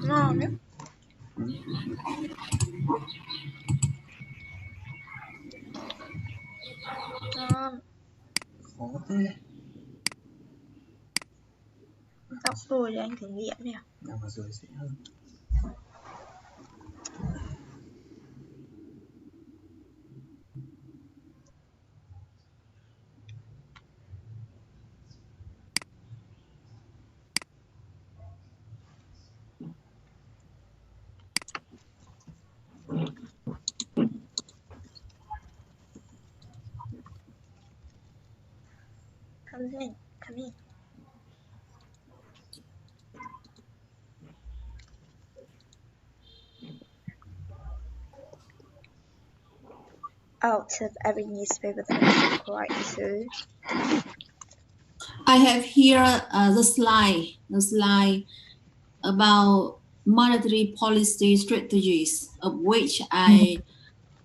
Ngon đấy. Ngon. Khó thế. Đọc rồi để anh thử nghiệm nè. Nào mà rồi sẽ hơn. Come in. Out of every newspaper that I subscribe to. I have here the slide about monetary policy strategies, of which I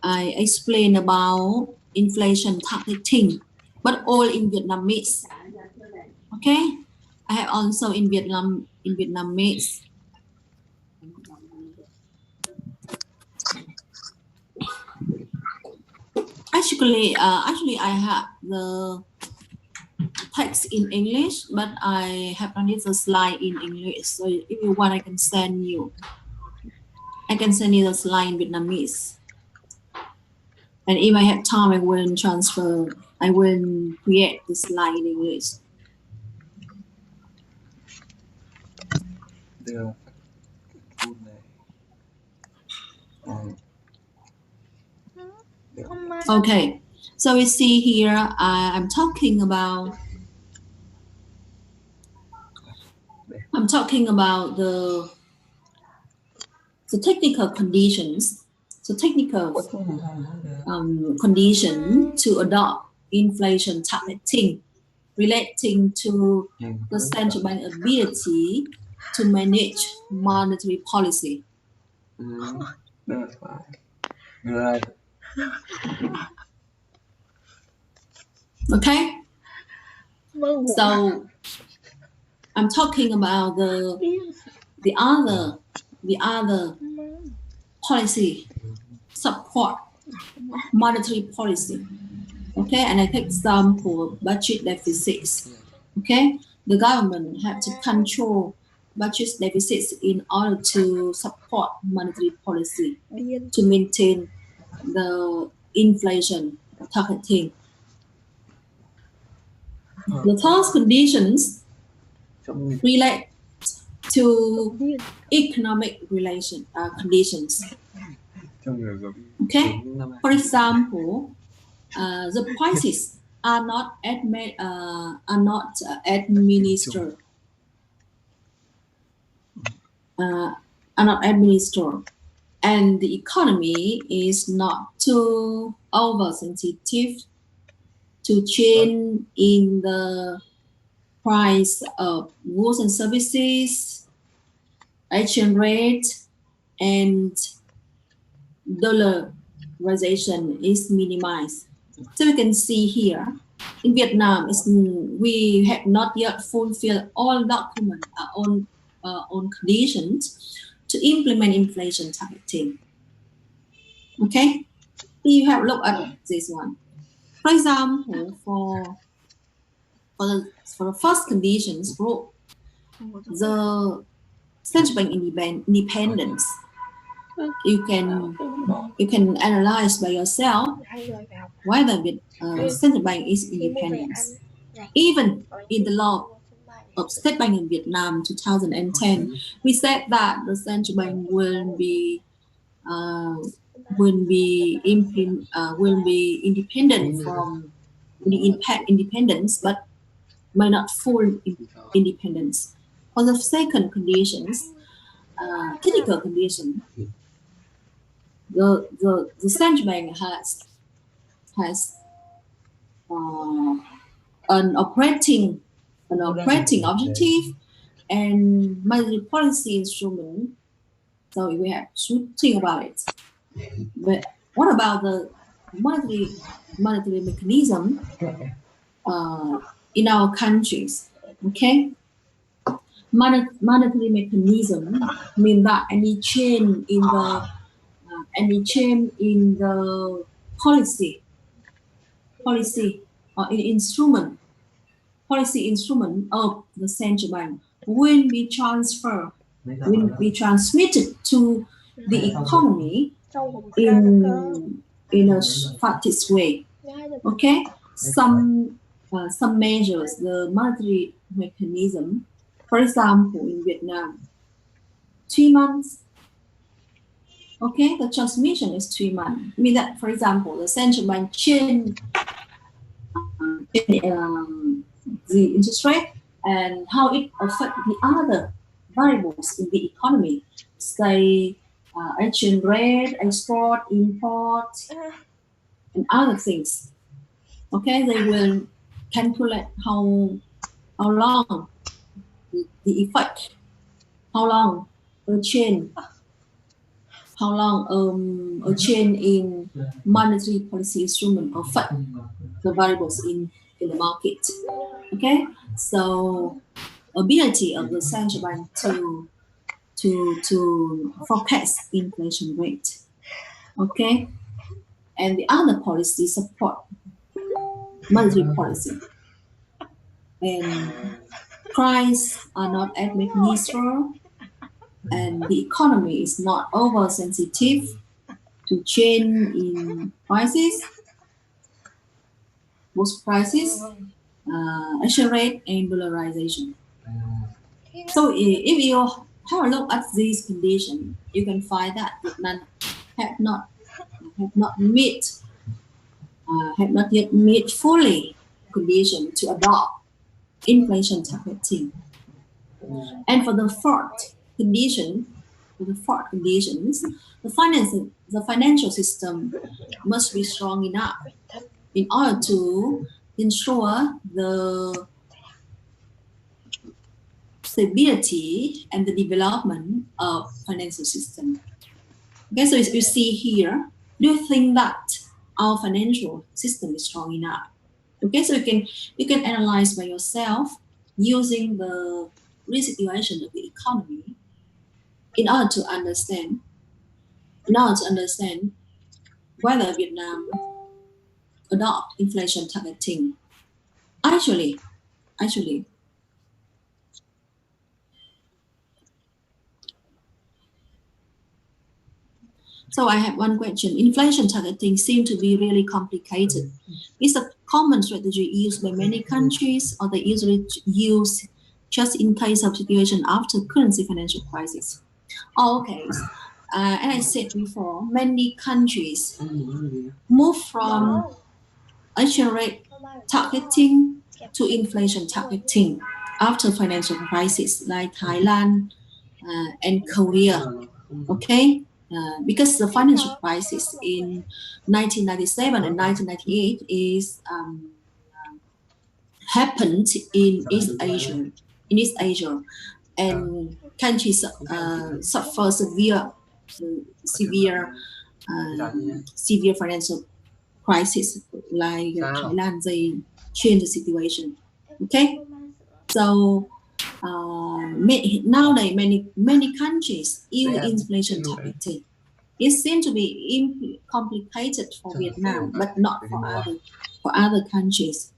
explain about inflation targeting, but all in Vietnamese. Okay, I have also in Vietnamese. Actually, I have the text in English, but I have only the slide in English. So if you want, I can send you. I can send you the slide in Vietnamese. And if I have time, I will transfer. I will create the slide in English. Đưa cái tool này. Okay, so we see here I'm talking about the technical conditions. So technical condition to adopt inflation targeting relating to the central bank ability to manage monetary policy. Okay, so I'm talking about the other policy support monetary policy. Okay, and I take example budget deficits. Okay, the government have to control budget deficits in order to support monetary policy to maintain the inflation targeting. The third conditions relate to economic conditions. Okay, for example, the prices are not administered. And the economy is not too oversensitive to change in the price of goods and services, exchange rate, and dollarization is minimized. So we can see here in Vietnam, we have not yet fulfilled all documents, on conditions to implement inflation targeting. Okay, you have looked at this one. For example, for the first conditions, the central bank independence, you can analyze by yourself whether the central bank is independent. Even in the law of State Bank in Vietnam 2010, we said that the central bank will be independent from the independence, but may not full independence. For the second conditions, critical condition, the central bank has an operating objective and monetary policy instrument. So we have to think about it. But what about the monetary mechanism in our countries? Okay, monetary mechanism mean that any change in the policy or policy instrument of the central bank will be transmitted to the economy Trâu hùm ra được cơ. in a fastest way. Nhai được. Okay, some measures the monetary mechanism. For example, in Vietnam, 3 months. Okay, the transmission is 3 months. I mean that, for example, the central bank change the interest rate and how it affects the other variables in the economy, say exchange rate, export, import, and other things. Okay, they will calculate how long the effect, how long a change in monetary policy instrument affect the variables in the market. Okay, so ability of the central bank to forecast inflation rate. Okay, and the other policy support monetary policy, and price are not administered, and the economy is not oversensitive to change in prices, both prices, exchange rate, and dollarization. So if you have a look at these conditions, you can find that Vietnam have not yet meet fully condition to adopt inflation targeting. And for the fourth conditions, the financial system must be strong enough in order to ensure the stability and the development of financial system. Okay, so as you see here, do you think that our financial system is strong enough? Okay, so you can analyze by yourself using the situation of the economy in order to understand whether Vietnam adopt inflation targeting. Actually, so I have one question. Inflation targeting seems to be really complicated. It's a common strategy used by many countries, or they usually use just in case of situation after currency financial crisis. Oh, okay. And I said before, many countries move from exchange rate targeting to inflation targeting after financial crisis, like Thailand and Korea. Okay, because the financial crisis in 1997 and 1998 is happened in East Asia, and countries suffer severe financial crisis, like Thailand. They change the situation. Okay, so nowadays many countries use inflation targeting. It seems to be complicated for Vietnam, but not for other countries.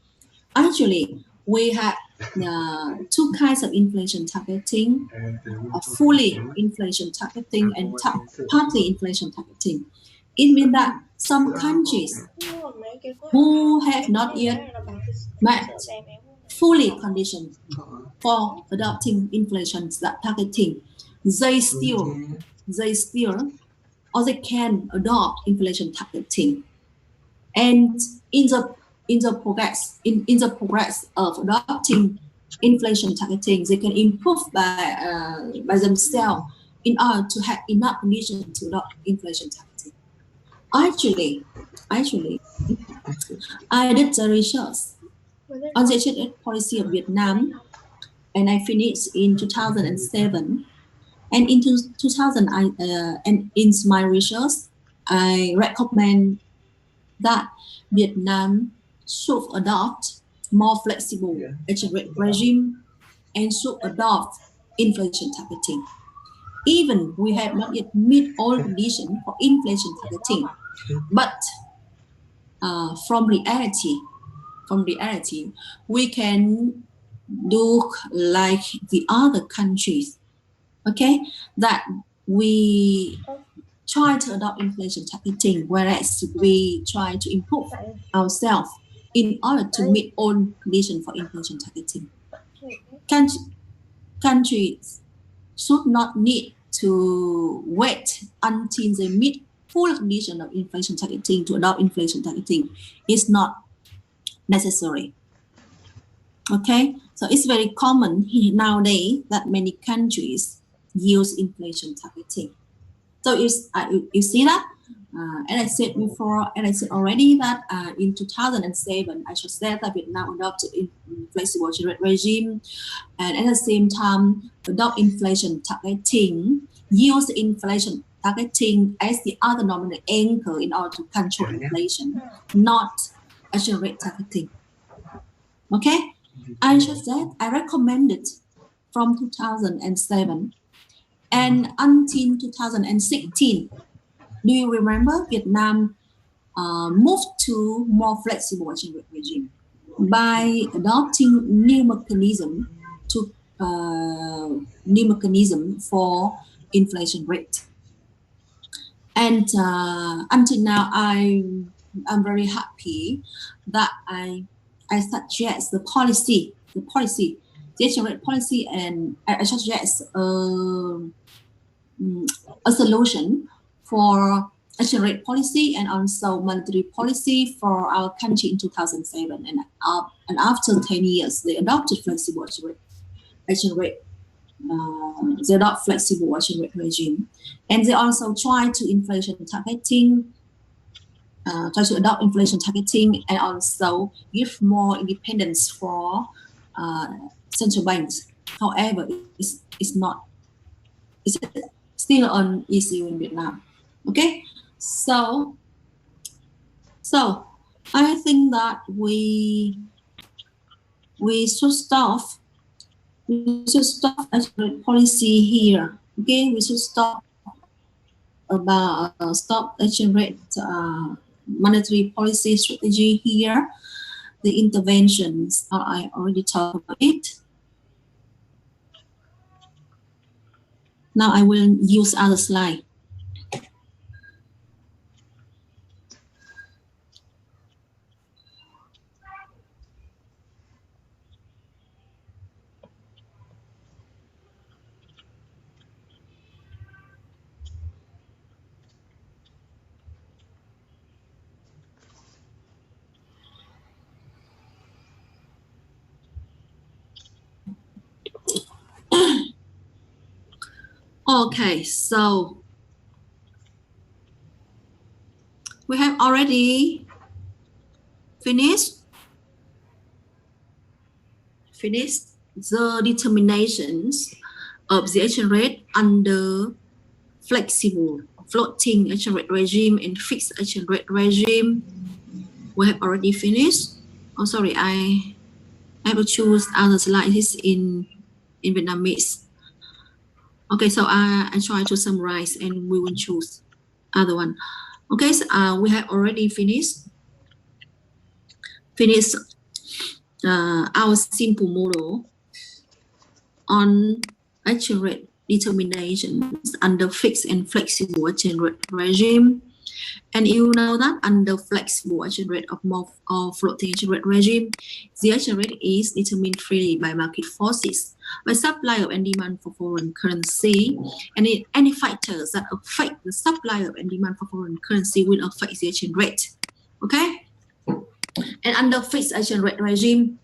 Actually, we have two kinds of inflation targeting: fully inflation targeting and partly inflation targeting. It means that some countries who have not yet met fully condition for adopting inflation targeting, they can adopt inflation targeting, and in the progress of adopting inflation targeting, they can improve by themselves in order to have enough condition to adopt inflation targeting. Actually, I did the research on the exchange rate policy of Vietnam, and I finished in 2007. And in 2000, and in my research, I recommend that Vietnam should adopt more flexible exchange rate regime and should adopt inflation targeting. Even we have not yet meet all conditions for inflation targeting, but from reality, we can do like the other countries, okay, that we try to adopt inflation targeting, whereas we try to improve ourselves in order to meet all conditions for inflation targeting. Countries should not need to wait until they meet full condition of inflation targeting to adopt inflation targeting. It's not necessary. Okay, so it's very common nowadays that many countries use inflation targeting. So you see that, as I said before, and I said already that in 2007, I should say that Vietnam adopted flexible exchange rate regime, and at the same time adopt inflation targeting, use inflation targeting as the other nominal anchor in order to control inflation, not exchange rate targeting. Okay, I should say I recommended from 2007 and until 2016. Do you remember Vietnam moved to more flexible exchange rate regime by adopting new mechanism for inflation rate. And until now, I'm very happy that I suggest the exchange rate policy, and I suggest a solution for exchange rate policy and also monetary policy for our country in 2007. And after 10 years, they adopted flexible exchange rate. They adopt flexible exchange rate regime, and they also try to adopt inflation targeting, and also give more independence for central banks. However, it's still an issue in Vietnam. Okay, so I think that we should stop exchange policy here. Okay, we should stop exchange rate monetary policy strategy here. The interventions I already talked about it. Now I will use other slide. Okay, so we have already finished the determinations of the exchange rate under flexible floating exchange rate regime and fixed exchange rate regime. We have already finished. Oh, sorry, I have to choose other slide. This is in Vietnamese. Okay, so I try to summarize and we will choose other one. Okay, so we have already finished our simple model on exchange rate determinations under fixed and flexible exchange rate regime. And you know that under flexible exchange rate or floating exchange rate regime, the exchange rate is determined freely by market forces, by supply of and demand for foreign currency, and any factors that affect the supply of and demand for foreign currency will affect the exchange rate. Okay? And under fixed exchange rate regime,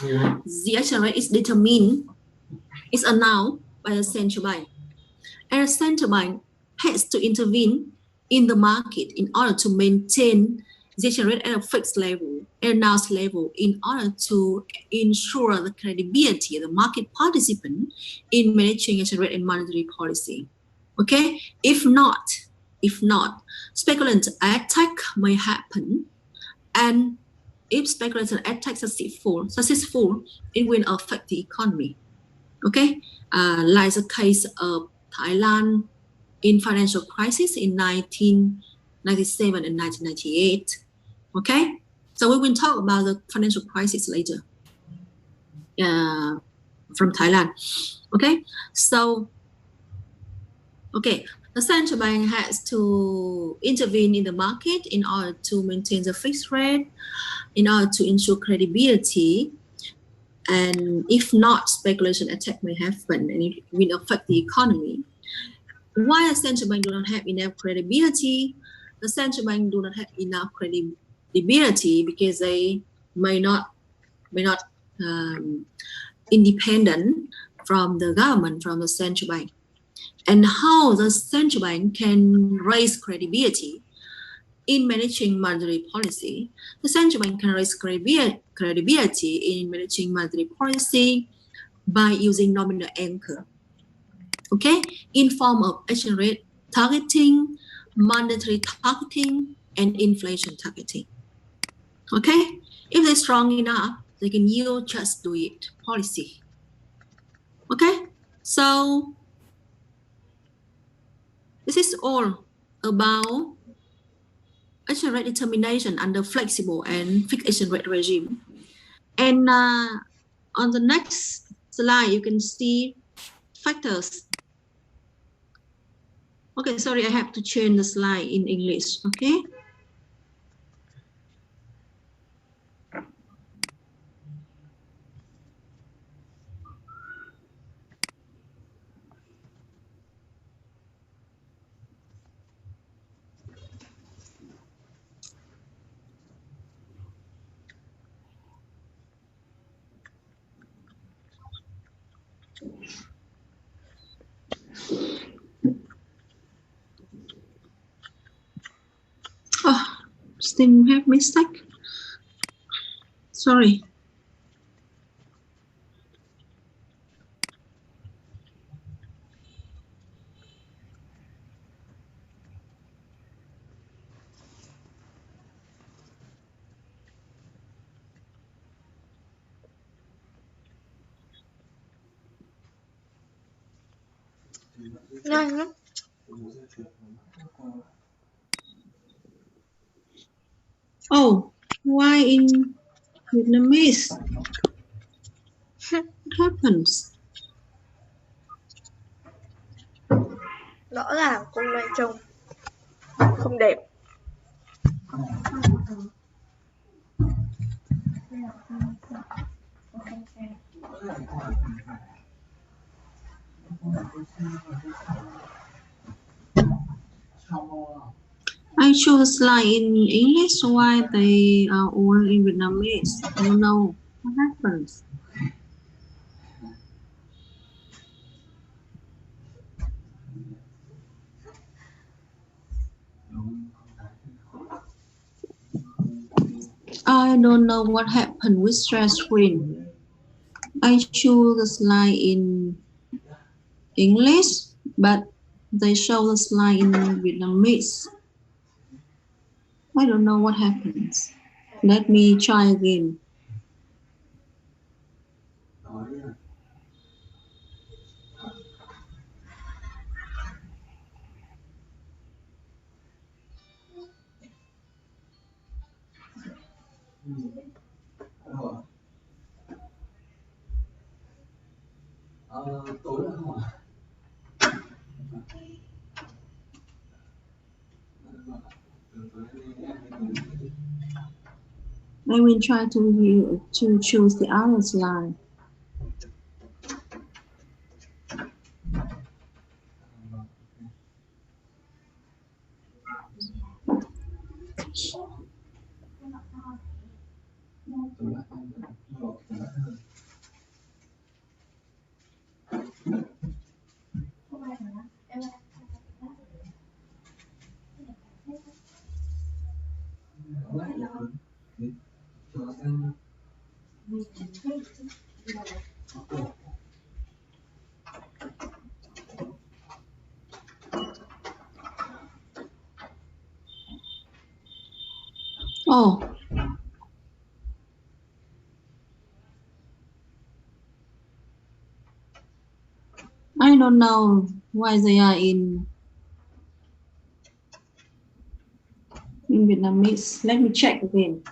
the exchange rate is determined, is announced by the central bank. And the central bank has to intervene in the market in order to maintain the exchange rate at a fixed level, announced level, in order to ensure the credibility of the market participant in managing exchange rate and monetary policy. Okay, if not, speculant attack may happen, and if speculation attack successful, it will affect the economy. Okay, like the case of Thailand in financial crisis in 1997 and 1998. Okay, so we will talk about the financial crisis later from Thailand. Okay, so okay, the central bank has to intervene in the market in order to maintain the fixed rate, in order to ensure credibility. And if not, speculation attack may happen and it will affect the economy. Why the central bank do not have enough credibility? The central bank do not have enough credibility because they may not independent from the government, from the central bank. And how the central bank can raise credibility in managing monetary policy? The central bank can raise credibility in managing monetary policy by using nominal anchor, okay, in form of exchange rate targeting, monetary targeting, and inflation targeting. Okay, if they're strong enough, they can use just do it policy. Okay, so this is all about exchange rate determination under flexible and fixed exchange rate regime. And on the next slide, you can see factors. Okay, sorry, I have to change the slide in English. Okay. Oh, still have mistake. Sorry. Nhanh lắm. Oh, why in Vietnamese? What happens? Rõ ràng cô này trông không đẹp. I chose a slide in English, why they are all in Vietnamese? I don't know what happens. I don't know what happened with share screen. I choose the slide in English, but they show the slide in Vietnamese. I don't know what happens. Let me try again. I will try to choose the other slide. Oh, I don't know why they are in Vietnamese. Let me check again.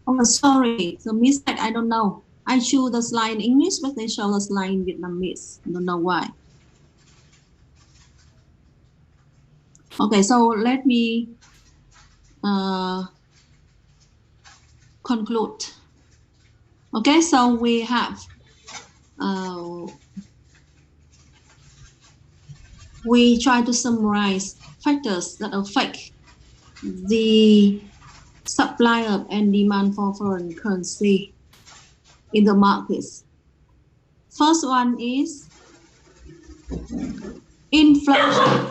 Oh, sorry, the mistake, I don't know. I choose the slide in English, but they show the slide in Vietnamese. I don't know why. Okay, so let me conclude. Okay, so we have we try to summarize factors that affect the supply of and demand for foreign currency in the markets. First one is inflation.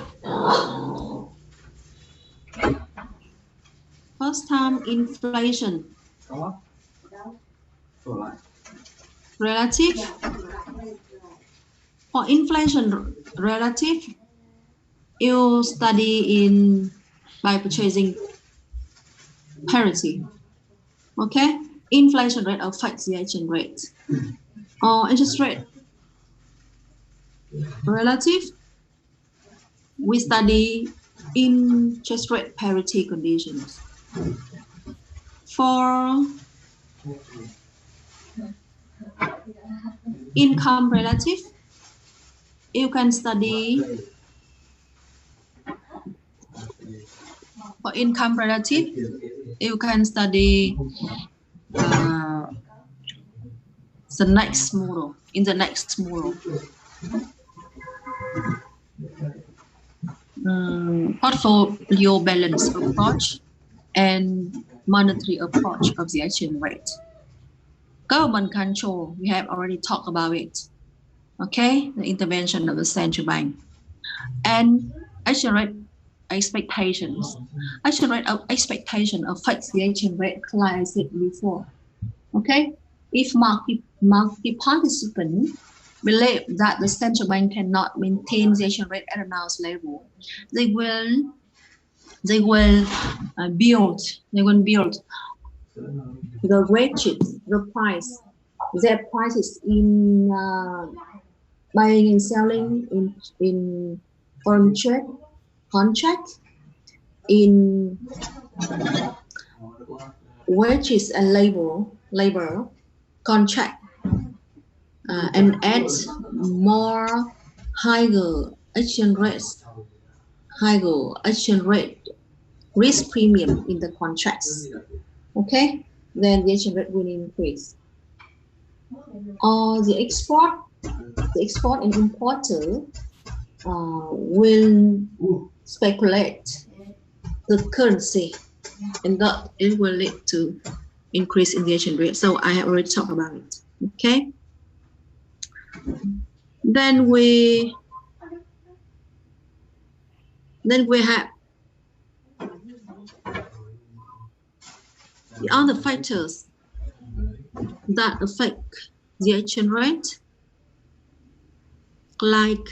First time inflation. Relative. For inflation relative, you study in by purchasing parity. Okay, inflation rate affects the exchange rate. Or interest rate relative, we study interest rate parity conditions. For income relative, you can study for income relative, you can study the next model, in the next model. Portfolio balance approach and monetary approach of the exchange rate. Government control, we have already talked about it. Okay, the intervention of the central bank. And exchange rate expectations. Exchange rate of expectation affects the exchange rate, like I said before. Okay, if market participants believe that the central bank cannot maintain the exchange rate at announced level, they will build the wages, the price, their prices in buying and selling in foreign trade contract, in wages and labor contract, and add more higher exchange rate risk premium in the contracts. Okay, then the exchange rate will increase. Or the export and importer will speculate the currency, and that it will lead to increase in the exchange rate. So I have already talked about it. Okay. Then we have the other factors that affect the exchange rate, like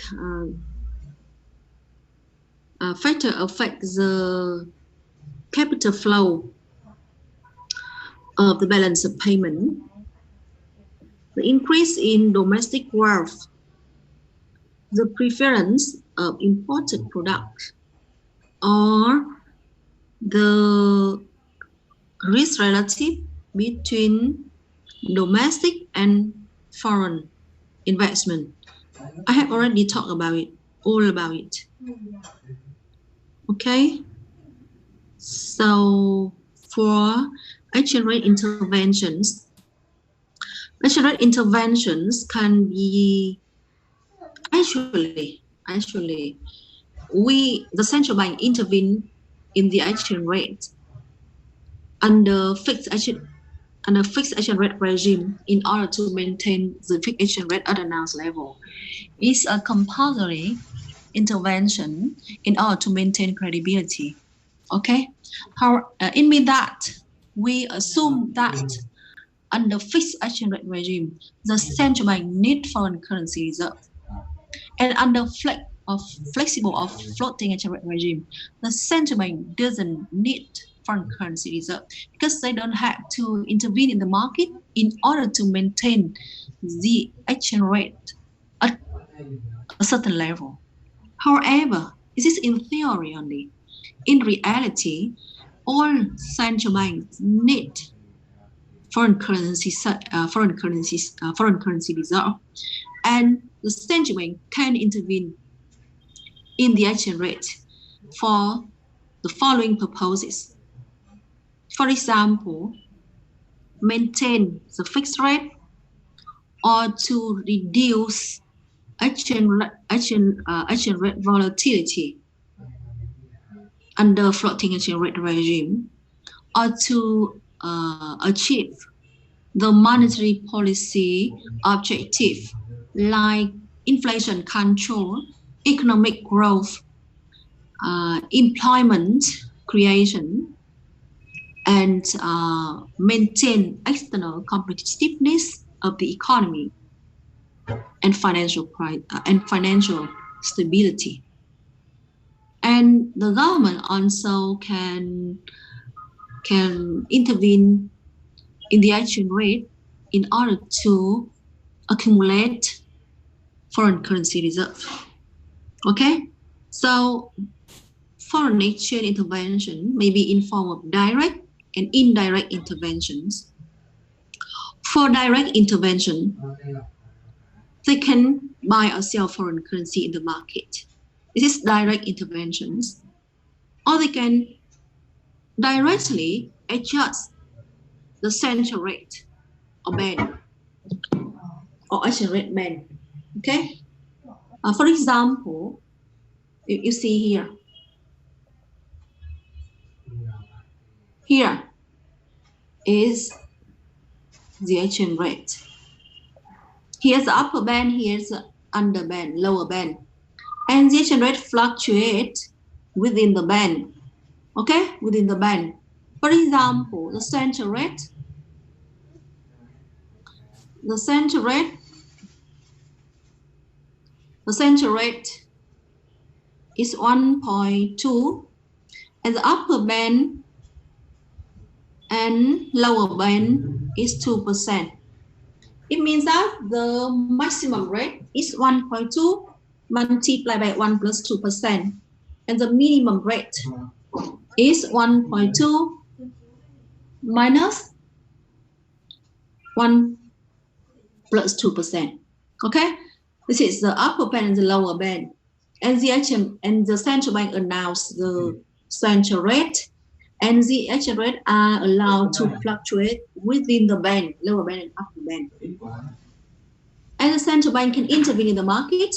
factor affect the capital flow of the balance of payment, the increase in domestic wealth, the preference of imported products, or the risk relative between domestic and foreign investment. I have already talked about it, all about it. Okay, so for exchange rate interventions can be actually the central bank intervene in the exchange rate under fixed exchange rate regime in order to maintain the fixed exchange rate at announced level. It's a compulsory intervention in order to maintain credibility. Okay, it means that we assume that under fixed exchange rate regime, the central bank need foreign currency reserve. And under flexible or floating exchange rate regime, the central bank doesn't need foreign currency reserve because they don't have to intervene in the market in order to maintain the exchange rate at a certain level. However, this is in theory only. In reality, all central banks need foreign currency reserve, and the central bank can intervene in the exchange rate for the following purposes. For example, maintain the fixed rate or to reduce exchange rate volatility under floating exchange rate regime, or to achieve the monetary policy objective like inflation control, economic growth, employment creation, and maintain external competitiveness of the economy and financial stability. And the government also can intervene in the exchange rate in order to accumulate foreign currency reserve. Okay, so foreign exchange intervention may be in form of direct and indirect interventions. For direct intervention, they can buy or sell foreign currency in the market. This is direct interventions. Or they can directly adjust the central rate or band or exchange rate band. Okay. For example, you see here. Here is the exchange rate. Here's the upper band, here's the under band, lower band. And the exchange rate fluctuates within the band. Okay, within the band. For example, the central rate is 1.2, and the upper band and lower band is 2%. It means that the maximum rate is 1.2 multiplied by 1 plus 2%, and the minimum rate is 1.2 minus 1 plus 2%. Okay, this is the upper band and the lower band, and the central bank announced the central rate, and the exchange rate are allowed to fluctuate within the band, lower band and upper band. And the central bank can intervene in the market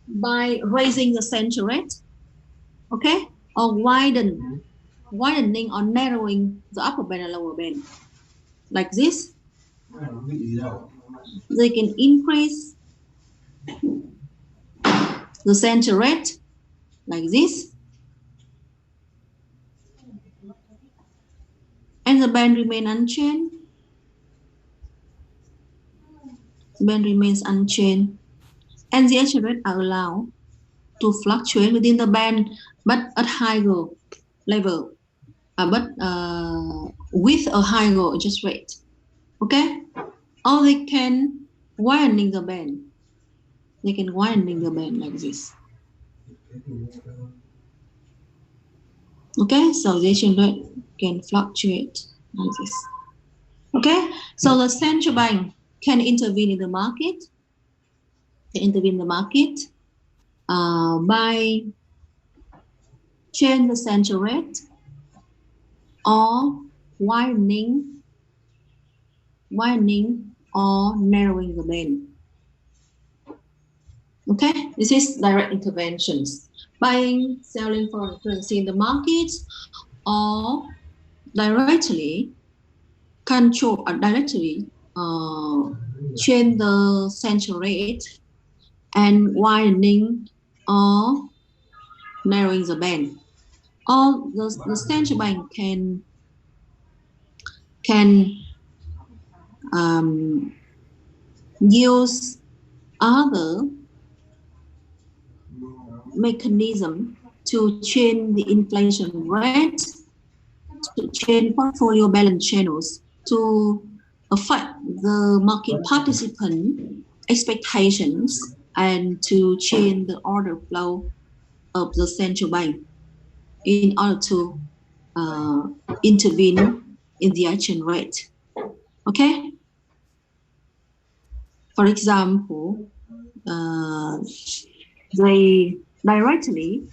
by raising the central rate, okay, or widening or narrowing the upper band and lower band, like this. They can increase the central rate like this, and the band remain unchanged. The band remains unchanged, and the exchange rate are allowed to fluctuate within the band, but at higher level, with a higher interest rate. Okay, or they can widening the band. They can widening the band like this. Okay, so the exchange rate can fluctuate like this. Okay, so the central bank can intervene in the market. By change the central rate or widening or narrowing the band. Okay, this is direct interventions. Buying, selling foreign currency in the markets, or directly control or directly change the central rate and widening or narrowing the band. Or the central bank can use other mechanism to change the inflation rate, to change portfolio balance channels, to affect the market participant expectations, and to change the order flow of the central bank in order to intervene in the exchange rate. Okay? For example, they directly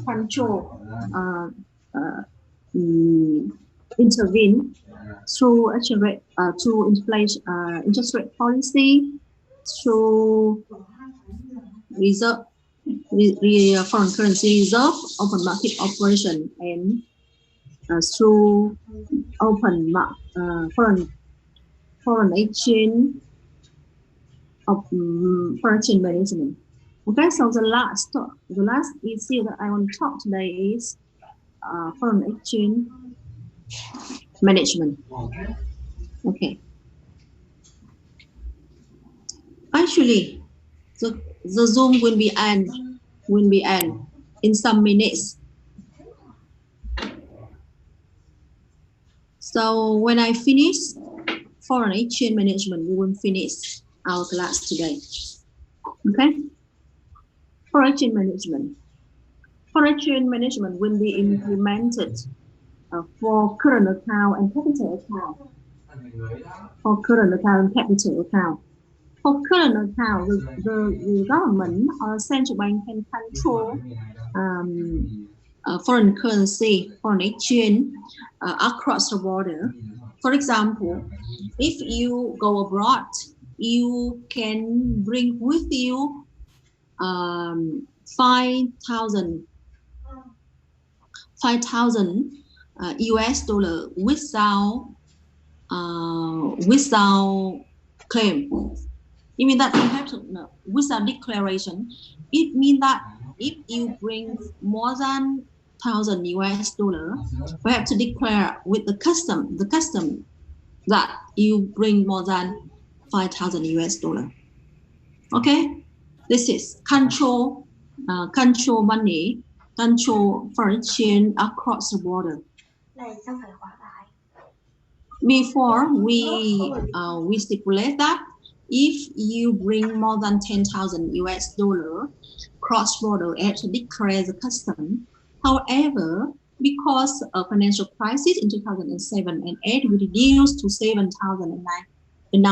control intervene through exchange rate, through inflation, interest rate policy, through reserve, foreign currency reserve, open market operation, and through open foreign exchange of foreign exchange management. Okay, so the last issue that I want to talk today is foreign exchange management. Okay. Actually, the Zoom will be end in some minutes. So when I finish foreign exchange management, we will finish our class today. Okay? Foreign exchange management. Foreign exchange management will be implemented for current account and capital account. For current account and capital account. For current account, the government or central bank can control foreign currency, foreign exchange across the border. For example, if you go abroad, you can bring with you 5,000 US dollar without claim. It means that you have to without declaration. It means that if you bring more than 1,000 US dollar, you have to declare with the custom that you bring more than 5,000 US dollar. Okay, this is control money, control foreign exchange across the border. Before we stipulate that if you bring more than 10,000 US dollar cross border, you have to declare the custom. However, because of financial crisis in 2007 and 8, we reduced to 7,000 and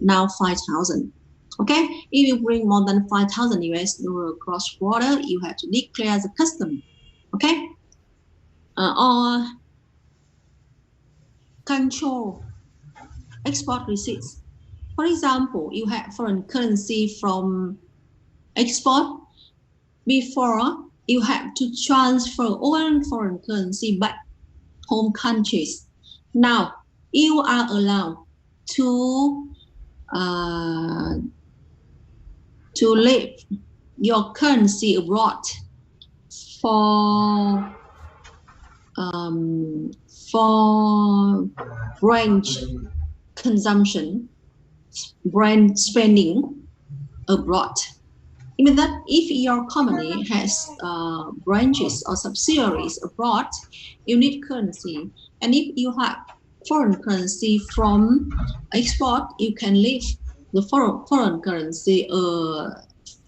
now 5,000. Okay, if you bring more than 5,000 US dollar cross border, you have to declare the custom. Okay, or control export receipts. For example, you have foreign currency from export. Before, you have to transfer all foreign currency back home countries. Now, you are allowed to leave your currency abroad for branch consumption, brand spending abroad. It means that if your company has branches or subsidiaries abroad, you need currency. And if you have foreign currency from export, you can leave the foreign currency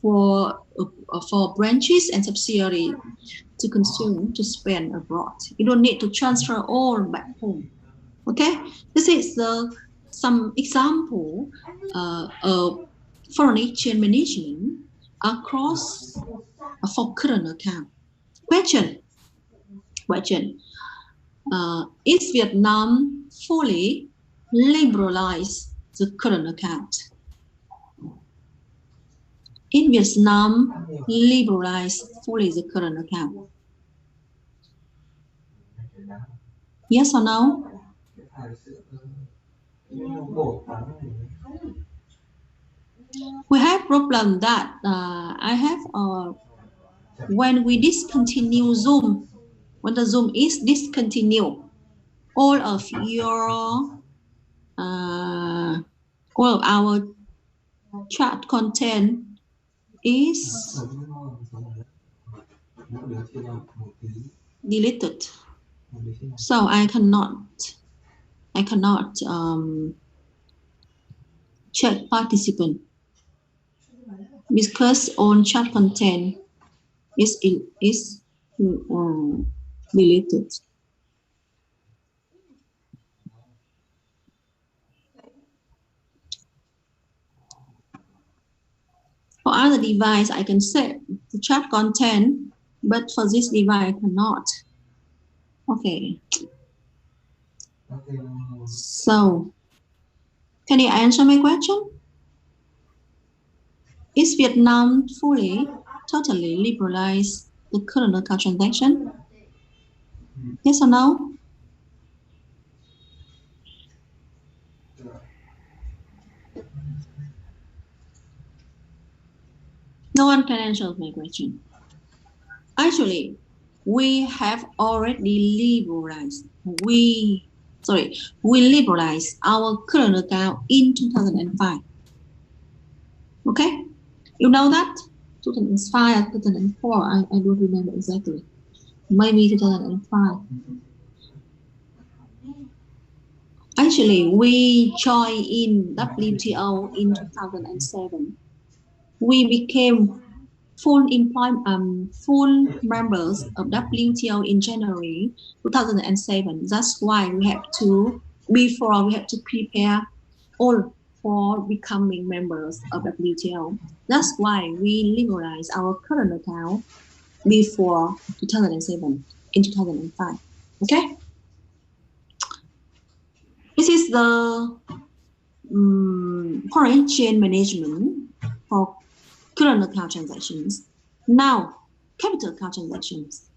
for branches and subsidiaries to consume, to spend abroad. You don't need to transfer all back home. Okay, this is some example of foreign exchange management across for current account. Question: is Vietnam fully liberalized the current account? In Vietnam, liberalized fully the current account? Yes or no? We have problem that I have when we discontinue Zoom, when the Zoom is discontinued, all of your all of our chat content is deleted. So I cannot check participant because all chat content is deleted. For other device, I can set the chat content, but for this device, I cannot. Okay. So, can you answer my question? Is Vietnam totally liberalized the current account transaction? Yes or no? No one can answer my question. Actually, we have already liberalized. We liberalized our current account in 2005. Okay, you know that 2005, 2004. I don't remember exactly. Maybe 2005. Actually, we joined in WTO in 2007. We became full members of WTO in January 2007. That's why we have to prepare all for becoming members of WTO. That's why we liberalized our current account before 2007 in 2005. Okay, this is the foreign exchange management for current account transactions. Now, capital account transactions.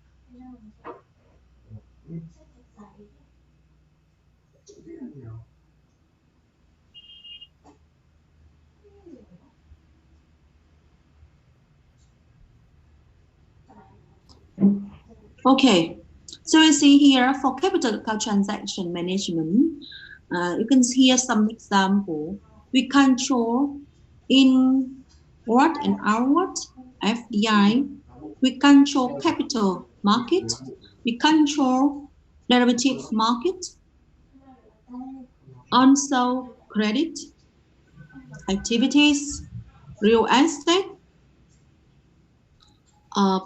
Okay, so you see here for capital account transaction management, you can see here some example. We control in what and outward FDI. We control capital market. We control derivative market. Also credit activities, real estate,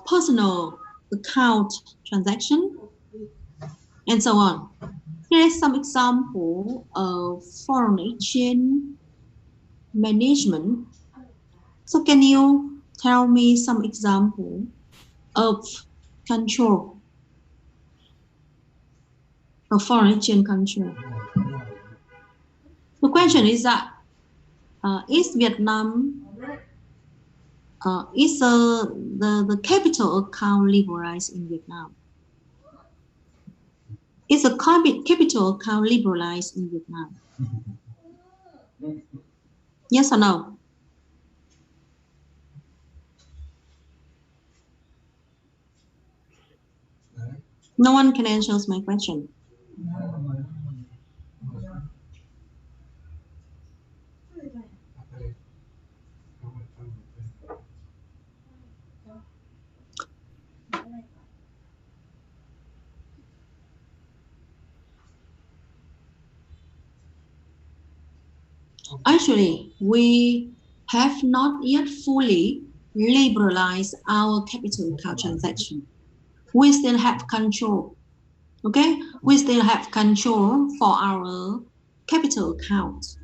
personal account transaction, and so on. Here is some example of foreign exchange management. So can you tell me some example of control of foreign exchange control? The question is that is Vietnam is the capital account liberalized in Vietnam? Is the capital account liberalized in Vietnam? Yes or no? No one can answer my question. Actually, we have not yet fully liberalized our capital account transaction. We still have control. Okay, we still have control for our capital account.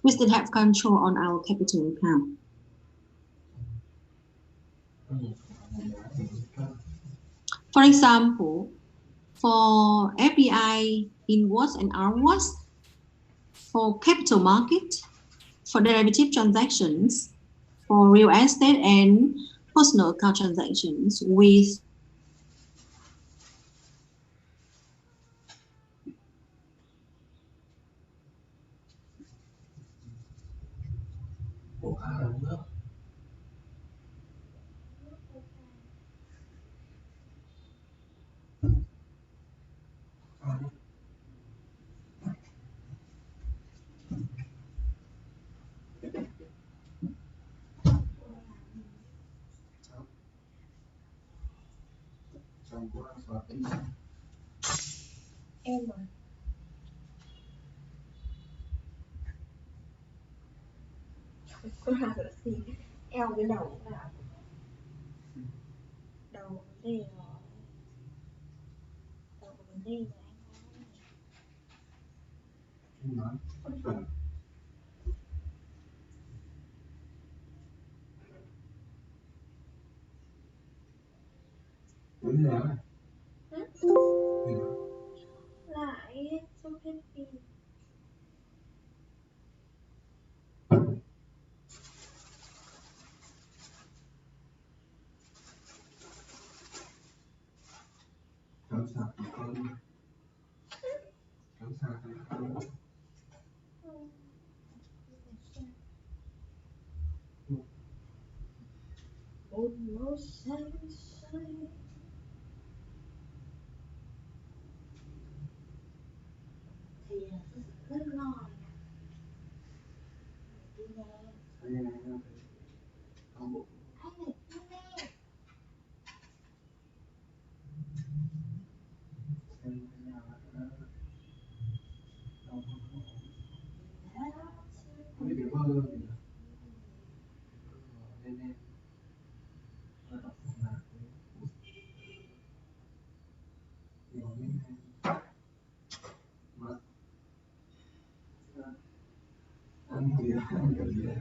We still have control on our capital account. For example, for FDI inwards and outwards, for capital market, for derivative transactions, for real estate and personal account transactions with Chồng cô đang xóa tin. Em rồi. Cô làm cái gì? Eo cái đầu nào? Đầu vấn đề rồi. Đầu vấn đề rồi anh ơi. Em nói bất chuẩn. Đúng rồi. Lại cho thêm pin. Kéo sạc thì con. Kéo sạc thì con. Một màu xanh xanh. Thì rất ngon. Đi nè. Đây này, không bộ. Anh này đi nè. Xem cái nào nó đau không có. Không biết cái bơ gì nhỉ? Lên lên. Nó đọc không lạc. Nhiều lên lên. Mất. Ăn gì đó, ăn kiểu gì đấy.